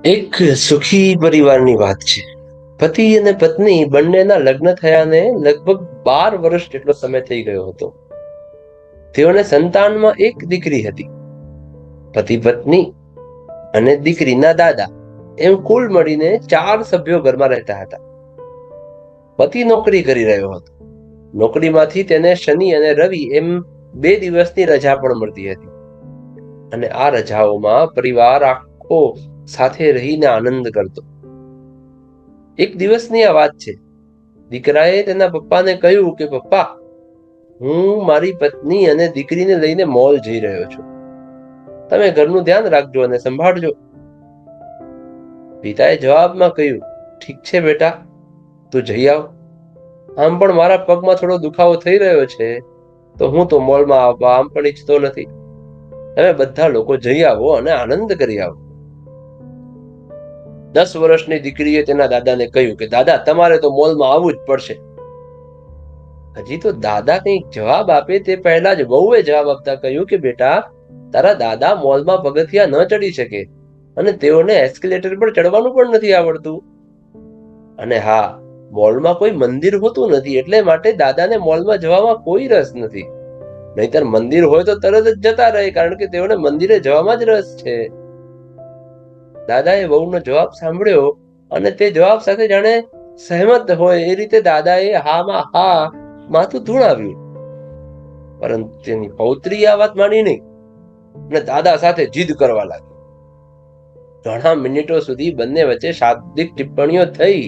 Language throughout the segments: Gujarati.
એક સુખી પરિવારની વાત છે. પતિ અને પત્ની બંનેના લગ્ન થયાને લગભગ 12 વર્ષ જેટલો સમય થઈ ગયો હતો. તેઓને સંતાનમાં એક દીકરી હતી. પતિ પત્ની અને દીકરીના દાદા એમ કુલ મળીને 4 સભ્યો ઘરમાં રહેતા હતા. પતિ નોકરી કરી રહ્યો હતો. નોકરીમાંથી તેને શનિ અને રવિ એમ 2 દિવસની રજા પણ મળતી હતી. અને આ રજાઓમાં પરિવાર આખો સાથે રહીને આનંદ કરતો. એક દિવસની આ વાત છે. દીકરાએ તેના પપ્પાને કહ્યું કે પપ્પા, હું મારી પત્ની અને દીકરીને લઈને મોલ જઈ રહ્યો છું. તમે ઘરનું ધ્યાન રાખજો અને સંભાળજો. પિતાએ જવાબમાં કહ્યું, ઠીક છે બેટા, તું જઈ આવ. આમ પણ મારા પગમાં થોડો દુખાવો થઈ રહ્યો છે, તો હું તો મોલમાં આવવા આમ પણ ઈચ્છતો નથી. તમે બધા લોકો જઈ આવો અને આનંદ કરી આવો. 10 વર્ષની દીકરીએ તેના દાદાને કહ્યું કે દાદા, તમારે તો મોલમાં આવવું જ પડશે. હજી તો દાદા કંઈક જવાબ આપે તે પહેલા જ વહુએ જવાબ આપતા કહ્યું કે બેટા, તારા દાદા મોલમાં પગથિયા ન ચડી શકે અને તેઓને એસ્કેલેટર પર ચડવાનું પણ નથી આવડતું. અને હા, મોલમાં કોઈ મંદિર હોતું નથી, એટલે માટે દાદાને મોલમાં જવામાં કોઈ રસ નથી. નહીતર મંદિર હોય તો તરત જ જતા રહે, કારણ કે તેઓને મંદિરે જવામાં જ રસ છે. દાદાએ વહુનો જવાબ સાંભળ્યો અને તે જવાબ સાથે જાણે સહેમત હોય એ રીતે દાદાએ હામાં હા માથું ધૂણાવ્યું. પરંતુ તેની પૌત્રી આ વાત માની નહીં અને દાદા સાથે જીદ કરવા લાગી. ઘણા મિનિટો સુધી બંને વચ્ચે શાબ્દિક ટિપ્પણીઓ થઈ.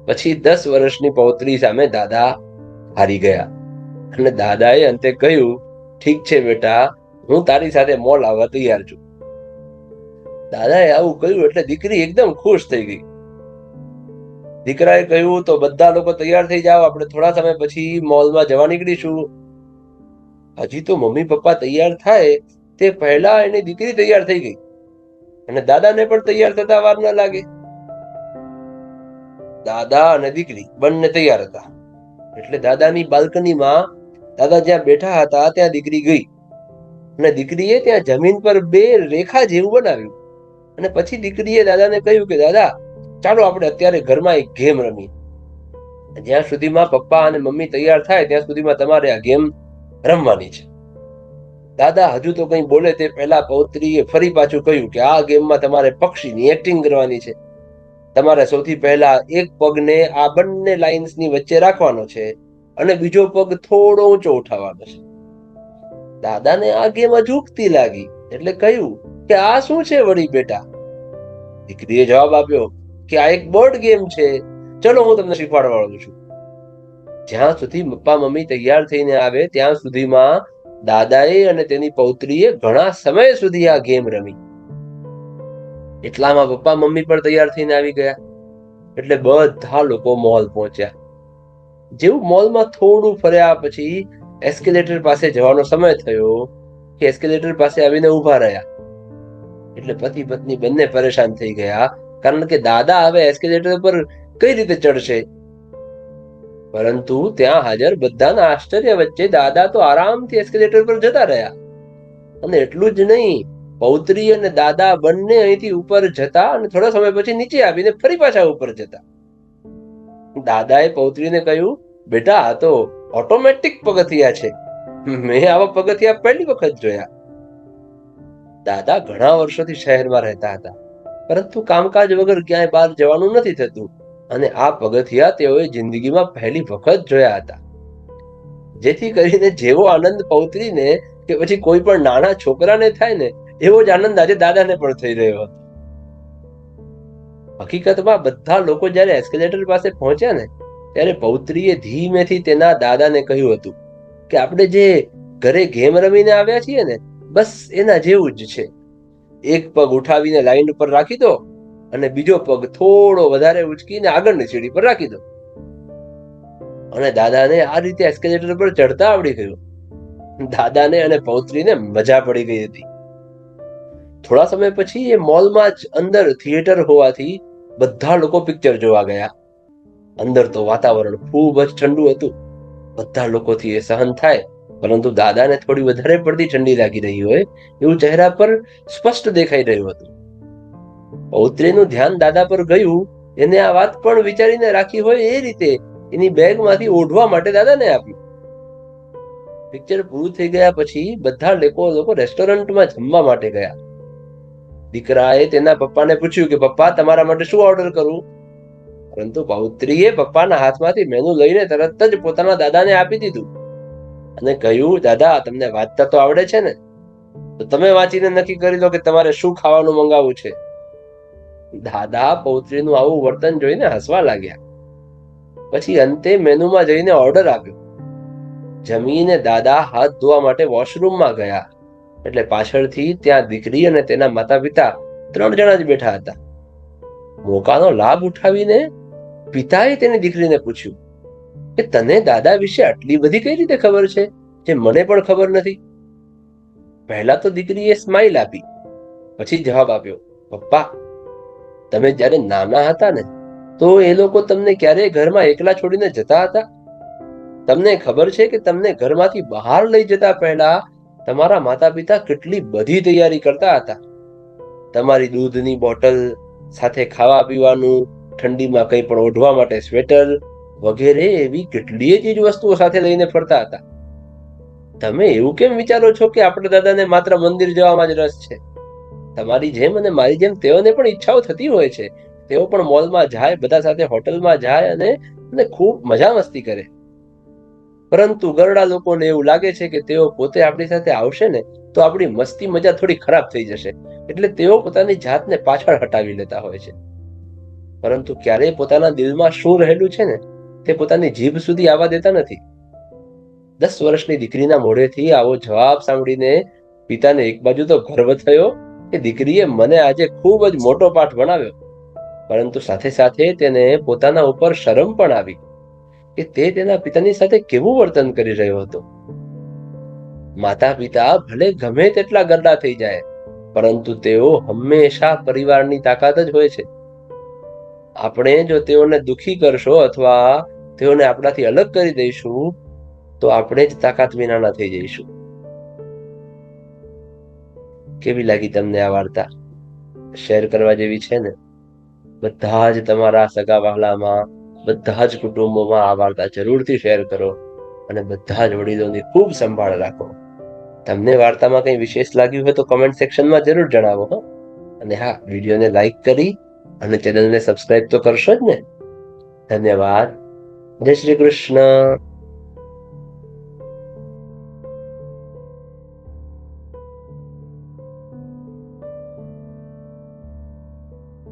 પછી 10 વર્ષની પૌત્રી સામે દાદા હારી ગયા અને દાદાએ અંતે કહ્યું, ઠીક છે બેટા, હું તારી સાથે મોલ આવવા તૈયાર છું. દાદાએ આવું કહ્યું એટલે દીકરી એકદમ ખુશ થઈ ગઈ. દીકરાએ કહ્યું, તો બધા લોકો તૈયાર થઈ જાઓ, આપણે થોડા સમય પછી મોલમાં જવા નીકળીશું. હજી તો મમ્મી પપ્પા તૈયાર થાય તે પહેલા એની દીકરી તૈયાર થઈ ગઈ અને દાદાને પણ તૈયાર થતા વાર ન લાગે. દાદા અને દીકરી બંને તૈયાર હતા એટલે દાદાની બાલ્કનીમાં દાદા જ્યાં બેઠા હતા ત્યાં દીકરી ગઈ અને દીકરીએ ત્યાં જમીન પર 2 રેખા જેવું બનાવ્યું. અને પછી દીકરીએ દાદાને કહ્યું કે દાદા, ચાલો આપણે અત્યારે ઘરમાં એક ગેમ રમીએ. જ્યાં સુધીમાં પપ્પા અને મમ્મી તૈયાર થાય ત્યાં સુધીમાં તમારે આ ગેમ રમવાની છે. દાદા હજુ તો કંઈ બોલે તે પહેલા પૌત્રીએ ફરી પાછું કહ્યું કે આ ગેમમાં તમારે પક્ષીની એક્ટિંગ કરવાની છે. તમારે સૌથી પહેલા એક પગને આ બંને લાઇન્સની વચ્ચે રાખવાનો છે અને બીજો પગ થોડો ઊંચો ઉઠાવવાનો છે. દાદાને આ ગેમ અજુગતી લાગી એટલે કહ્યું કે આ શું છે વળી બેટા? દીકરીએ જવાબ આપ્યો કે આ એક બોર્ડ ગેમ છે, ચલો હું તમને શીખવાડવાનો છું. જ્યાં સુધી પપ્પા મમ્મી તૈયાર થઈને આવે ત્યાં સુધીમાં દાદાએ અને તેની પૌત્રીએ ઘણા સમય સુધી આ ગેમ રમી. એટલામાં પપ્પા મમ્મી પણ તૈયાર થઈને આવી ગયા એટલે બધા લોકો મોલ પહોંચ્યા. જેવું મોલમાં થોડું ફર્યા પછી એસ્કેલેટર પાસે જવાનો સમય થયો કે એસ્કેલેટર પાસે આવીને ઊભા રહ્યા. એટલે પતિ પત્ની બંને પરેશાન થઈ ગયા, કારણ કે દાદા હવે એસ્કેલેટર પર કઈ રીતે ચડશે. પરંતુ ત્યાં હાજર બધાના આશ્ચર્ય વચ્ચે દાદા તો આરામથી એસ્કેલેટર પર જતા રહ્યા. અને એટલું જ નહીં, પૌત્રી અને દાદા બંને અહીંથી ઉપર જતા અને થોડા સમય પછી નીચે આવીને ફરી પાછા ઉપર જતા. દાદાએ પૌત્રીને કહ્યું, બેટા, આ તો ઓટોમેટિક પગથિયા છે, મેં આવા પગથિયા પહેલી વખત જોયા. દાદા ઘણા વર્ષોથી શહેરમાં રહેતા હતા, પરંતુ કામકાજ વગર ક્યાંય બહાર જવાનું નથી થતું અને આ પગથિયા તેઓએ જિંદગીમાં પહેલી વખત જોયા હતા. જેથી કરીને જેવો આનંદ પૌત્રીને કે પછી કોઈ પણ નાના છોકરાને થાય ને, એવો જ આનંદ આજે દાદાને પણ થઈ રહ્યો હતો. હકીકતમાં બધા લોકો જ્યારે એસ્કેલેટર પાસે પહોંચ્યા ને, ત્યારે પૌત્રીએ ધીમેથી તેના દાદાને કહ્યું હતું કે આપણે જે ઘરે ગેમ રમીને આવ્યા છીએ ને, બસ એના જેવું જ છે. એક પગ ઉઠાવીને લાઈન ઉપર રાખી દો અને બીજો પગ થોડો વધારે ઉચકીને આગળની સીડી પર રાખી દો. અને દાદાને આ રીતે એસ્કેલેટર પર ચડતા આવડી ગયું. દાદાને અને પૌત્રીને મજા પડી ગઈ હતી. થોડા સમય પછી એ મોલમાં જ અંદર થિયેટર હોવાથી બધા લોકો પિક્ચર જોવા ગયા. અંદર તો વાતાવરણ ખૂબ જ ઠંડુ હતું. બધા લોકોથી એ સહન થાય, પરંતુ દાદાને થોડી વધારે પડતી ઠંડી લાગી રહી હોય એવું ચહેરા પર સ્પષ્ટ દેખાઈ રહ્યું હતું. પૌત્રીનું ધ્યાન દાદા પર ગયું. એને આ વાત પણ વિચારીને રાખી હોય એ રીતે એની બેગમાંથી ઓઢવા માટે દાદાને આપી. પિક્ચર પૂરું થઈ ગયા પછી બધા લોકો રેસ્ટોરન્ટમાં જમવા માટે ગયા. દીકરાએ તેના પપ્પાને પૂછ્યું કે પપ્પા તમારા માટે શું ઓર્ડર કરું? પરંતુ પૌત્રીએ પપ્પાના હાથમાંથી મેનુ લઈને તરત જ પોતાના દાદાને આપી દીધું અને કહ્યું, દાદા તમને વાંચતા તો આવડે છે ને, તો તમે વાંચીને નક્કી કરી લો કે તમારે શું ખાવાનું મંગાવવું છે. દાદા પૌત્રીનું આવું વર્તન જોઈને હસવા લાગ્યા. પછી અંતે મેનુમાં જઈને ઓર્ડર આપ્યો. જમીને દાદા હાથ ધોવા માટે વોશરૂમમાં ગયા એટલે પાછળથી ત્યાં દીકરી અને તેના માતા પિતા 3 જણા જ બેઠા હતા. મોકાનો લાભ ઉઠાવીને પિતાએ તેની દીકરીને પૂછ્યું કે તને દાદા વિશે આટલી બધી કઈ રીતે ખબર છે જે મને પણ ખબર નથી? પહેલા તો દીકરીએ સ્માઈલ આપી, પછી જવાબ આપ્યો, પપ્પા તમે જ્યારે નાના હતા ને તો એ લોકો તમને ક્યારેય ઘરમાં એકલા છોડીને જતા હતા? તમને ખબર છે કે તમને ઘરમાંથી બહાર લઈ જતા પહેલા તમારા માતા પિતા કેટલી બધી તૈયારી કરતા હતા? તમારી દૂધની બોટલ સાથે ખાવા પીવાનું, ઠંડીમાં કંઈ પણ ઓઢવા માટે સ્વેટર વગેરે એવી કેટલીય ચીજ વસ્તુઓ સાથે લઈને ફરતા હતા. તમે એવું કેમ વિચારો છો કે આપણા દાદાને માત્ર મંદિર જવામાં જ રસ છે? તમારી જેમ અને મારી જેમ તેઓને પણ ઈચ્છાઓ થતી હોય છે. તેઓ પણ મોલમાં જાય, બધા સાથે હોટલમાં જાય અને ખૂબ મજા મસ્તી કરે. પરંતુ ગરડા લોકોને એવું લાગે છે કે તેઓ પોતે આપણી સાથે આવશે ને તો આપણી મસ્તી મજા થોડી ખરાબ થઈ જશે, એટલે તેઓ પોતાની જાતને પાછળ હટાવી લેતા હોય છે. પરંતુ ક્યારેય પોતાના દિલમાં શું રહેલું છે ને તે પોતાની જીભ સુધી આવવા દેતા નથી. 10 વર્ષની દીકરીના મોઢેથી આવો જવાબ સાંભળીને પિતાને એક બાજુ તો ગર્વ થયો કે દીકરીએ મને આજે ખૂબ જ મોટો પાઠ ભણાવ્યો, પરંતુ સાથે સાથે તેને પોતાના ઉપર શરમ પણ આવી કે તે તેના પિતાની સાથે કેવું વર્તન કરી રહ્યો હતો. માતા પિતા ભલે ગમે તેટલા ગરડા થઈ જાય, પરંતુ તેઓ હંમેશા પરિવારની તાકાત જ હોય છે. આપણે જો તેઓને દુખી કરશો અથવા તેઓને આપણાથી અલગ કરી દઈશું તો આપણે જ તાકાત વિનાના થઈ જઈશું. કેવી લાગી તમને આ વાર્તા? શેર કરવા જેવી છે ને? બધા જ તમારા સગા વહાલામાં, બધા જ કુટુંબોમાં આ વાર્તા જરૂરથી શેર કરો અને બધા જ વડીલોની ખૂબ સંભાળ રાખો. તમને વાર્તામાં કંઈ વિશેષ લાગ્યું હોય તો કમેન્ટ સેક્શનમાં જરૂર જણાવો. અને હા, વિડીયોને લાઈક કરી અને ચેનલને સબસ્ક્રાઇબ તો કરશો જ ને. ધન્યવાદ. જય શ્રી કૃષ્ણ.